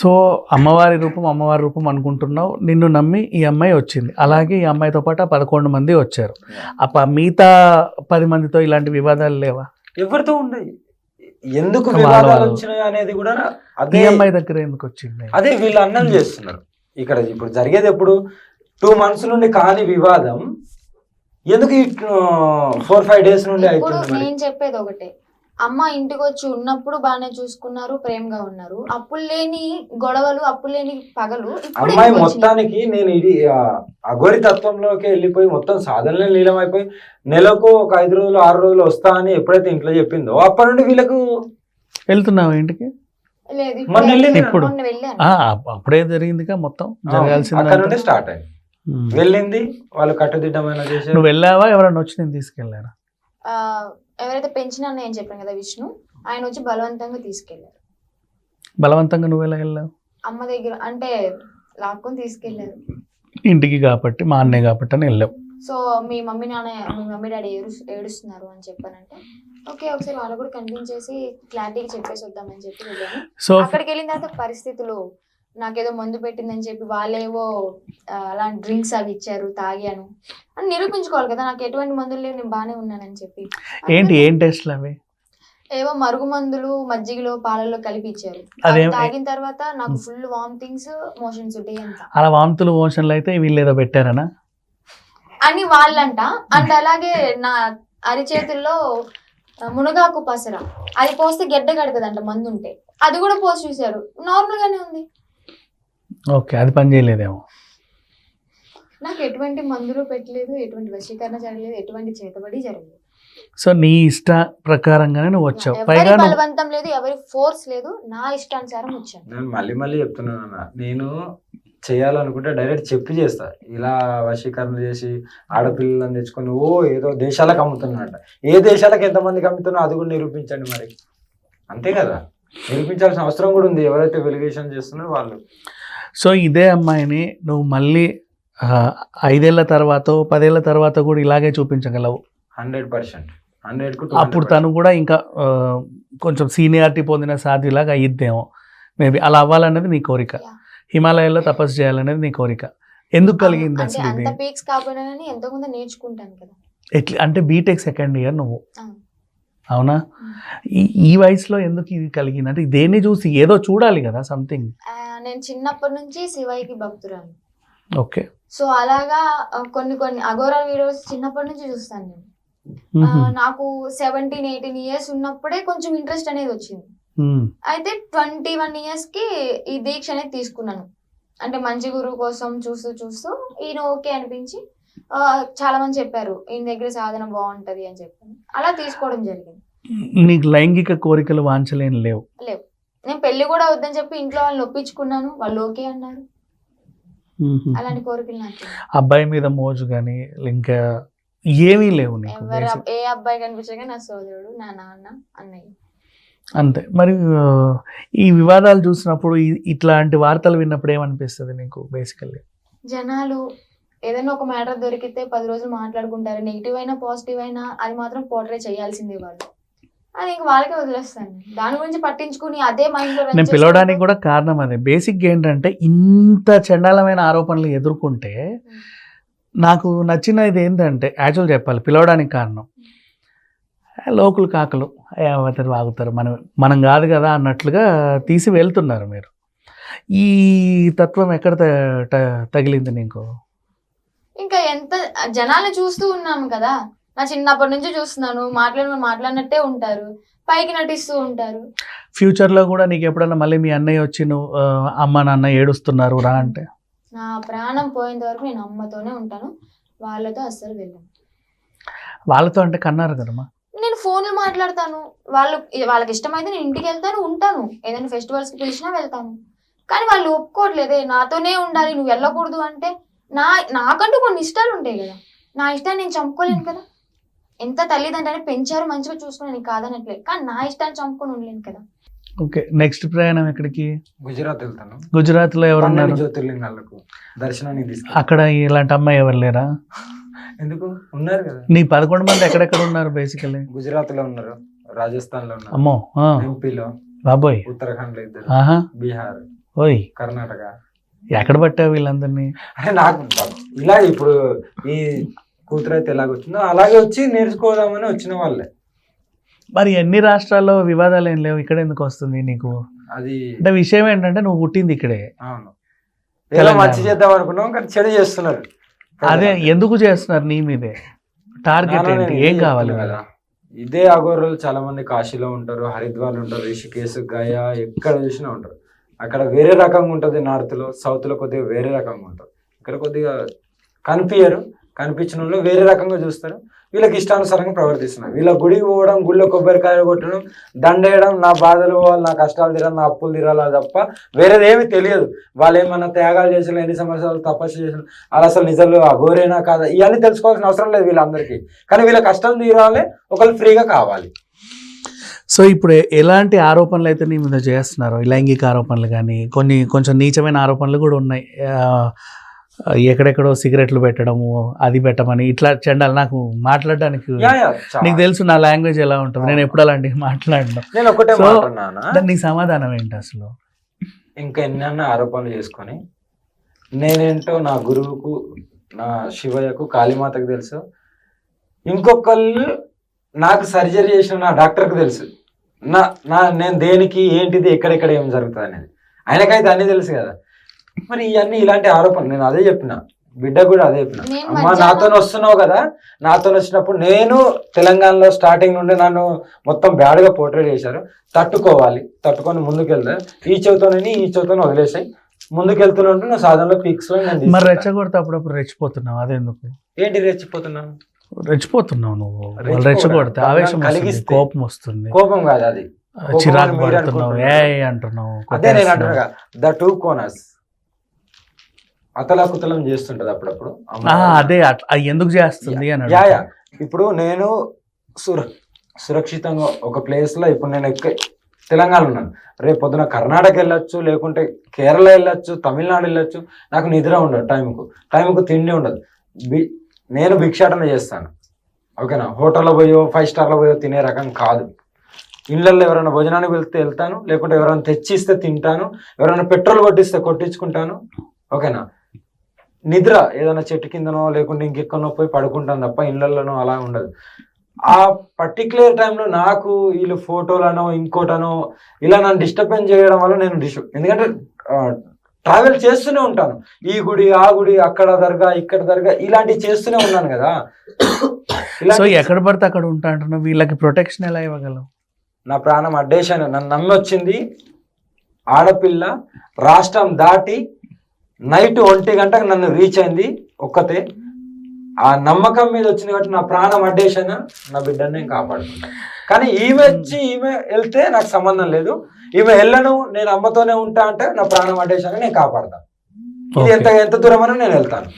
So అమ్మవారి రూపం అనుకుంటున్నావు, నిన్ను నమ్మి ఈ అమ్మాయి వచ్చింది. అలాగే ఈ అమ్మాయితో పాటు 11 మంది వచ్చారు. మిగతా 10 మందితో ఇలాంటి వివాదాలు లేవా? ఎవరితో ఉన్నాయి, ఎందుకు వివాదాలు వచ్చినాయి అనేది కూడా అదే అమ్మాయి దగ్గర ఎందుకు వచ్చింది, అదే వీళ్ళు అన్నం చేస్తున్నారు. ఇక్కడ ఇప్పుడు జరిగేది ఎప్పుడు 2 months నుండి కాని వివాదం ఎందుకు 4-5 days నుండి అవుతుంది. నేను చెప్పేది ఒకటే, అమ్మ ఇంటికి వచ్చి ఉన్నప్పుడు బాగానే చూసుకున్నారు, ప్రేమగా ఉన్నారు. అప్పులు లేని గొడవలు, అప్పులు లేని పగలు. అమ్మాయి మొత్తానికి నేను ఇది అఘోరి తత్వంలోకి వెళ్ళిపోయి మొత్తం సాధనలే లీలమైపోయి నెలకు ఒక 5 రోజులు 6 రోజులు వస్తా అని ఎప్పుడైతే ఇంట్లో చెప్పిందో అప్పటి నుండి వీళ్ళకు వెళ్తున్నావు ఇంటికి. లేదు మొన్న వెళ్ళింది, ఇప్పుడు అప్పుడే జరిగిందిగా మొత్తం జరగాల్సింది. అక్కడ నుండి స్టార్ట్ అయింది. వెళ్ళింది, వాళ్ళు కట్టుదిట్టమైన చేశారు. నువ్వు వెళ్ళావా, ఎవరైనా వచ్చి నేను తీసుకెళ్లారా? ఎవరైతే పెంచినా నేను చెప్పాను కదా విష్ణు, ఆయన వచ్చి బలవంతంగా తీసుకెళ్లారు. బలవంతంగా నువ్వు ఎలా వెళ్ళావు? అమ్మ దగ్గర అంటే లాక్కొని తీసుకెళ్లారు ఇంటికి, కాబట్టి మా అన్నయ్య కాబట్టి అని వెళ్ళావు. సో మీ మమ్మీ డాడీ ఏడుస్తున్నారు అని చెప్పానంటే ఓకే ఒకసారి వాళ్ళు కూడా కనిపించేసి క్లారిటీగా చెప్పేసి వద్దామని చెప్పి వెళ్ళాను. సో అక్కడికి వెళ్ళిన తర్వాత పరిస్థితులు నాకేదో మందు పెట్టిందని చెప్పి వాళ్ళేవో అలాంటి డ్రింక్స్ అవి ఇచ్చారు, తాగాను అని నిరూపించుకోవాలి కదా నాకు ఎటువంటి మందులు లేవు, నేను బాగానే ఉన్నానని చెప్పి. ఏం టెస్ట్లు అవి? ఏవో మరుగు మందులు మజ్జిగలో పాలల్లో కలిపి ఇచ్చారు. తాగిన తర్వాత నాకు ఫుల్ వామిటింగ్స్, మోషన్స్ ఉంటాయి అంత. అలా వామితులు మోషన్లు అయితే వీళ్ళు ఏదో పెట్టారనా అని వాళ్ళంట. అండ్ అలాగే నా అరిచేతుల్లో మునగాకు పసర అది పోస్తే గెడ్డ కడతదంట మందు ఉంటే, అది కూడా పోసి చూసారు, నార్మల్ గానే ఉంది. ఓకే, అది పని చేయలేదేమో. నాకు ఎటువంటి మందులు పెట్టలేదు, ఎటువంటి వశీకరణ జరగలేదు, ఎటువంటి చేతబడి జరగలేదు. సో నీ ఇష్ట ప్రకారంగానే నువ్వు వచ్చావు. ఎవరి బలవంతం లేదు, ఎవరి ఫోర్స్ లేదు, నా ఇష్టానుసారం వచ్చాను. నేను మళ్ళీ చెప్తున్నాను, నేను చేయాలనుకుంటే డైరెక్ట్ చెప్పి చేస్తా. ఇలా వశీకరణ చేసి ఆడపిల్లలను తెచ్చుకొని ఏదో దేశాలకు అమ్ముతున్నట్ట. ఏ దేశాలకు ఎంతమందికి అమ్ముతున్నా అది కూడా నిరూపించండి మరి, అంతే కదా, నిరూపించాల్సిన అవసరం కూడా ఉంది ఎవరైతే వెలిగేషన్ చేస్తున్నారో వాళ్ళు. సో ఇదే అమ్మాయిని నువ్వు మళ్ళీ 5 ఏళ్ల తర్వాత 10 ఏళ్ల తర్వాత కూడా ఇలాగే చూపించగలవు 100%. అప్పుడు తను కూడా ఇంకా కొంచెం సీనియారిటీ పొందిన సాధ్యులాగా అయ్యిద్దేమో మేబీ. అలా అవ్వాలనేది నీ కోరిక, హిమాలయాల్లో తపస్సు చేయాలనేది నీ కోరిక. ఎందుకు కలిగింది అసలు ఇది? నేర్చుకుంటాను కదా. అంటే బీటెక్ 2nd year నువ్వు, అవునా? ఈ వయసులో ఎందుకు ఇది కలిగింది? అంటే దేన్ని చూసి ఏదో చూడాలి కదా, సంథింగ్. నేను చిన్నప్పటి నుంచి శివయ్యకి భక్తురాలు. ఓకే. సో అలాగా కొన్ని అఘోరా వీడియోస్ చిన్నప్పటి నుంచి చూస్తాను నేను. నాకు 17-18 years ఉన్నప్పుడే కొంచెం ఇంట్రెస్ట్ అనేది వచ్చింది. అయితే 21 years కి ఈ దీక్ష అనేది తీసుకున్నాను. అంటే మంచి గురువు కోసం చూస్తూ ఈయన ఓకే అనిపించి చాలా మంది చెప్పారు ఈయన దగ్గర సాధన బాగుంటది అని చెప్పాను, అలా తీసుకోవడం జరిగింది. నీకు లైంగిక కోరికలు వాంఛలేని లేవు? లేవు. నేను పెళ్లి కూడా వద్దని చెప్పి ఇంట్లో వాళ్ళని ఒప్పించుకున్నాను, వాళ్ళు ఓకే అన్నారు. అలాంటి కోరికలు నాకు. అబ్బాయి మీద మోజు కానీ ఇంకా ఏమీ లేవు నీకు? ఏ అబ్బాయి కనిపించగా నా సోదరుడు, నా నాన్న, అన్నయ్య, అంతే. మరి ఈ వివాదాలు చూసినప్పుడు, ఇట్లాంటి వార్తలు విన్నప్పుడు ఏమనిపిస్తుంది నీకు? బేసికల్లీ జనాలు ఏదైనా ఒక మ్యాటర్ దొరికితే 10 రోజులు మాట్లాడుకుంటారు, నెగిటివ్ అయినా పాజిటివ్ అయినా అది మాత్రం పోర్ట్రే చేయాల్సిందే వాళ్ళు. అది ఇంక వాళ్ళకే వదిలేస్తాను, దాని గురించి పట్టించుకుని అదే మైండ్ లో. నేను పిలవడానికి కూడా కారణం అదే. బేసిక్ ఏంటంటే ఇంత చండాలమైన ఆరోపణలు ఎదుర్కొంటే నాకు నచ్చినది ఏంటంటే, యాక్చువల్ చెప్పాలి, పిలవడానికి కారణం లోకులు కాకలు ఏమవుతారు వాగుతారు, మనం కాదు కదా అన్నట్లుగా తీసి వెళ్తున్నారు మీరు. ఈ తత్వం ఎక్కడ తగిలింది నీకు? ఇంకా ఎంత జనాలు చూస్తూ ఉన్నాము కదా, నా చిన్నప్పటి నుంచి చూస్తున్నాను, మాట్లాడినట్టే ఉంటారు, పైకి నటిస్తూ ఉంటారు. ఫ్యూచర్లో కూడా నీకు ఎప్పుడన్నా మళ్ళీ మీ అన్నయ్య వచ్చి నువ్వు అమ్మ నాన్న ఏడుస్తున్నారు రా అంటే? నా ప్రాణం పోయేంత వరకు నేను అమ్మతోనే ఉంటాను, వాళ్ళతో అస్సలు వెళ్ళను. వాళ్ళతో అంటే కన్నారు కదమ్మా. నేను ఫోన్లు మాట్లాడతాను, వాళ్ళకి ఇష్టమైతే నేను ఇంటికి వెళ్తాను, ఉంటాను, ఏదైనా ఫెస్టివల్స్కి పిలిచినా వెళ్తాను. కానీ వాళ్ళు ఒప్పుకోవట్లేదే, నాతోనే ఉండాలి, నువ్వు వెళ్ళకూడదు అంటే. నాకంటూ కొన్ని ఇష్టాలు ఉంటాయి కదా, నా ఇష్టాన్ని నేను చంపుకోలేను కదా. ఎంత తల్లిదండ్రులని పెంచారు, మంచిగా చూసుకుని కాదనట్లే, కానీ నా ఇష్టాన్ని చంపుకొని ఉండలేను కదా. ఓకే, నెక్స్ట్ ప్రయాణం ఎక్కడికి? గుజరాత్ వెళ్తాను. గుజరాత్ లో ఎవరున్నారు? జ్యోతిర్లింగాలకు దర్శనానికి. అక్కడ ఇలాంటి అమ్మాయి ఎవరు లేరా? ఎందుకు ఉన్నారు కదా. నీ 11 మంది ఎక్కడెక్కడ ఉన్నారు? బేసికల్లీ గుజరాత్ లో ఉన్నారు, రాజస్థాన్ లో ఉన్నారు, అమ్మో, ఎంపీలో, బాబోయ్, ఉత్తరాఖండ్ లో 2, బీహార్. ఓయ్ కర్ణాటక. ఎక్కడ పట్టావు వీళ్ళందరినీ? అంటే నాకు ఇలా ఇప్పుడు ఈ కూతురు అయితే ఎలాగొచ్చిందో అలాగే వచ్చి నేర్చుకోదామని వచ్చిన వాళ్ళే. మరి ఎన్ని రాష్ట్రాల్లో వివాదాలు ఏం లేవు, ఇక్కడ ఎందుకు వస్తుంది నీకు? అది అంటే విషయం ఏంటంటే నువ్వు పుట్టింది ఇక్కడే. అవును, ఏదో మంచి చేద్దాం అనుకున్నాం కానీ చెడు చేస్తున్నారు. అదే ఎందుకు చేస్తున్నారు నీ మీదే? టార్గెట్ ఏంటి? ఏం కావాలి కదా? ఇదే అఘోరాలు చాలా మంది కాశీలో ఉంటారు, హరిద్వార్ ఉంటారు, రిషికేశ్, గయా ఎక్కడ చూసినా ఉంటారు. అక్కడ వేరే రకంగా ఉంటుంది, నార్త్ లో సౌత్ లో కొద్దిగా వేరే రకంగా ఉంటుంది. ఇక్కడ కొద్దిగా కనిపించరు, కనిపించిన వాళ్ళు వేరే రకంగా చూస్తారు. వీళ్ళకి ఇష్టానుసారంగా ప్రవర్తిస్తున్నారు. వీళ్ళ గుడికి పోవడం, గుళ్ళో కొబ్బరికాయలు కొట్టడం, దండేయడం, నా బాధలు పోవాలి, నా కష్టాలు తీరాలి, నా అప్పులు తీరాలి తప్ప వేరేది ఏమి తెలియదు. వాళ్ళు ఏమన్నా త్యాగాలు చేసిన, ఎన్ని సంవత్సరాలు తపస్సు చేసిన, వాళ్ళు అసలు నిజంలో అఘోరేనా కాదా ఇవన్నీ తెలుసుకోవాల్సిన అవసరం లేదు వీళ్ళందరికీ. కానీ వీళ్ళ కష్టం తీరాలి, ఒకళ్ళు ఫ్రీగా కావాలి. సో ఇప్పుడు ఎలాంటి ఆరోపణలు అయితే నీ మీద చేస్తున్నారు, లైంగిక ఆరోపణలు కానీ కొంచెం నీచమైన ఆరోపణలు కూడా ఉన్నాయి. ఎక్కడెక్కడో సిగరెట్లు పెట్టడము, అది పెట్టమని, ఇట్లా చెండాలి. నాకు మాట్లాడడానికి నీకు తెలుసు నా లాంగ్వేజ్ ఎలా ఉంటుంది, నేను ఎప్పుడు అలాంటివి మాట్లాడను. నేను ఒకటే మాట్లాడినా, నీ సమాధానం ఏంటి అసలు? ఇంకా ఎన్నన్నా ఆరోపణలు చేసుకొని నేనేంటో నా గురువుకు, నా శివయ్యకు, కాళీమాతకు తెలుసు. ఇంకొకళ్ళు నాకు సర్జరీ చేసిన నా డాక్టర్కి తెలుసు నేను దేనికి, ఏంటిది, ఎక్కడెక్కడ ఏం జరుగుతుంది అనేది. ఆయనకైతే అన్నీ తెలుసు కదా. మరి ఇవన్నీ ఇలాంటి ఆరోపణలు నేను అదే చెప్పిన, బిడ్డ కూడా అదే చెప్పిన. అమ్మ నాతో వస్తున్నావు కదా, నాతో వచ్చినప్పుడు నేను తెలంగాణలో స్టార్టింగ్ నుండి నన్ను మొత్తం బ్యాడ్గా పోర్ట్రేట్ చేశారు. తట్టుకొని ముందుకెళ్తా. ఈ చెవితోనే వదిలేసాయి, ముందుకెళ్తున్నట్టు నువ్వు సాధనలో పీక్స్ లో. మరి రెచ్చగొడితే అప్పుడప్పుడు రెచ్చిపోతున్నావు, అదెందుకు? ఏంటి రెచ్చిపోతున్నావు? నువ్వు రెచ్చగొడితే ఆవేశం కలిగిస్తే కోపం వస్తుంది. కోపం కాదు, అది చిరాకు పడుతున్నావు, అంటున్నావు. అదే నేను అంటున్నా, ద టూ కోనర్స్ అతలాకుతలం చేస్తుంటది అప్పుడప్పుడు. అదే ఎందుకు చేస్తుంది అని. ఇప్పుడు నేను సురక్షితంగా ఒక ప్లేస్ లో, ఇప్పుడు నేను తెలంగాణ ఉన్నాను, రేపు పొద్దున కర్ణాటక వెళ్ళొచ్చు, లేకుంటే కేరళ వెళ్ళొచ్చు, తమిళనాడు వెళ్ళొచ్చు. నాకు నిద్ర ఉండదు, టైంకు తిండి ఉండదు. నేను భిక్షాటన చేస్తాను, ఓకేనా? హోటల్లో పోయో 5 స్టార్లో పోయో తినే రకం కాదు. ఇళ్ళల్లో ఎవరైనా భోజనానికి వెళ్తాను, లేకుంటే ఎవరైనా తెచ్చిస్తే తింటాను, ఎవరైనా పెట్రోల్ కొట్టించుకుంటాను, ఓకేనా? నిద్ర ఏదైనా చెట్టు కిందనో లేకుంటే ఇంకెక్కడనో పోయి పడుకుంటాను తప్ప ఇళ్ళల్లోనో అలా ఉండదు. ఆ పర్టికులర్ టైంలో నాకు వీళ్ళు ఫోటోలనో ఇంకోటనో ఇలా నన్ను డిస్టర్బెన్స్ చేయడం వల్ల నేను ఎందుకంటే ట్రావెల్ చేస్తూనే ఉంటాను, ఈ గుడి ఆ గుడి, అక్కడ దర్గా ఇక్కడ దర్గా, ఇలాంటివి చేస్తూనే ఉన్నాను కదా. సో ఎక్కడ పడితే అక్కడ ఉంటా అంటున్నా, వీళ్ళకి ప్రొటెక్షన్ ఎలా ఇవ్వగలవు? నా ప్రాణం అడ్డేశాను, నన్ను నమ్మి వచ్చింది ఆడపిల్ల, రాష్ట్రం దాటి నైట్ 1 గంటకు నన్ను రీచ్ అయింది ఒక్కతే. ఆ నమ్మకం మీద వచ్చింది కాబట్టి నా ప్రాణం అడ్డేశాను, నా బిడ్డని నేను కాపాడుకుంటాను. కానీ ఈమె వెళ్తే నాకు సంబంధం లేదు, ఈమె వెళ్ళను, నేను అమ్మతోనే ఉంటా అంటే నా ప్రాణం అడ్డేశాను, నేను కాపాడతాను. ఇది ఎంత దూరం అని నేను వెళ్తాను.